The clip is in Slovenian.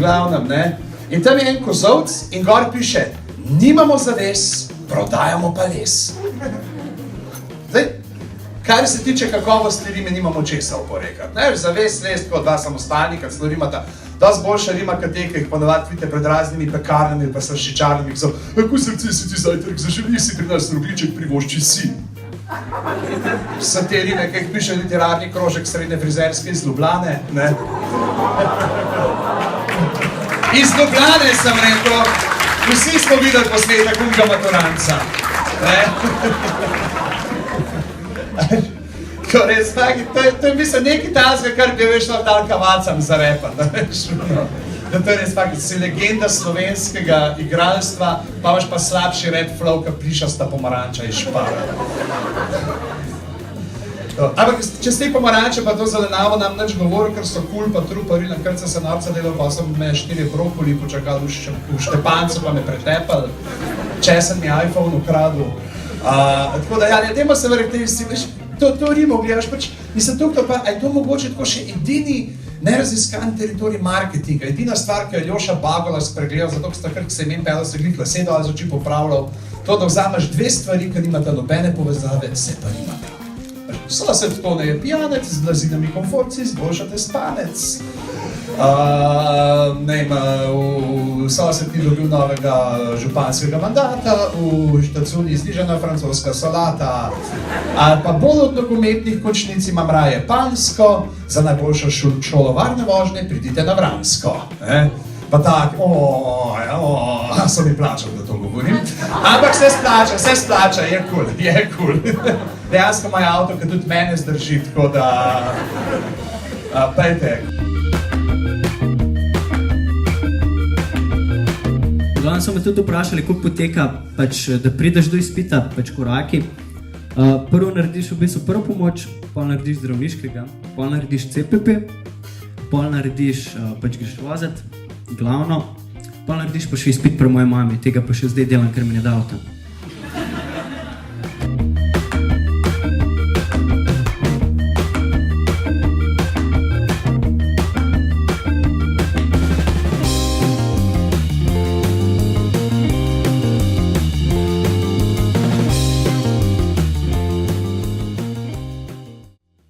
glavnem, ne. In tam je en kozovc in gor piše, nimamo zaves, prodajamo pa les. Zdaj, kar se tiče kakovosti rime, nimamo česa oporekati. Ne, zaves, les, tako dva samostalnika, celo rimata, dosti boljša rima, kot te, ki jih ponavadi vidite pred raznimi pekarnami, pa slaščičarnami, ki so, kako srce si ti zajtrk, zaželi si 13 rogliček, privošči si. So te rime, ki jih piše literarni krožek srednje frizerske iz Ljubljane, ne? Iz Ljubljane sem rekel, vsi smo videli posnetek unga maturanca, ne? To je mislim nekaj tazga, kar bi veš dal kavacam za repa, da veš, da to je res fakt, si legenda slovenskega igralstva, pa imaš pa slabši rap flow, ka plišasta pomaranča iz Špara. Ampak če ste pomaranče pa to zelenavo nam nič govoril, ker so kul pa truparili, na kar se norca delal, pa sem me 4 brokoli počakal v Štepancu, pa me pretepal, česen mi iPhone ukradil. Tako da ja, dajmo se verjeti, veš, to rimo gledaš, pač, mislim, tukaj pa, a je to mogoče tako še edini neraziskan teritorij marketinga, edina stvar, ki je Ljoša Bagola spregledal, zato sta kar, ki se imen pedal, se glih lasedal ali zoči popravljal, to, da vzameš 2 stvari, ki nimata nobene povezave, se pa nimata. So se tako, ne je pijanec, z blazinami komforci, izboljšate spanec. So se ti dobil novega županskega mandata, v štacuni znižena francoska solata, ali pa bolj od nogometnih končnic imam raje pansko, za najboljšo šolo varne vožnje pridite na Vransko. Pa tak, so mi plačal, da to govorim. Ampak se splača, je kul. Dejansko moj avto, ki tudi mene zdrži, tako da... Pejte. Glavno so me tudi vprašali, kako poteka, da prideš do izpita, koraki. Prvo narediš v bistvu prvo pomoč, pol narediš zdravniškega, pol narediš CPP, pol narediš, greš voziti, glavno, pol narediš pa še izpit pri moji mami, tega pa še zdaj delam, ker mi ne da avta.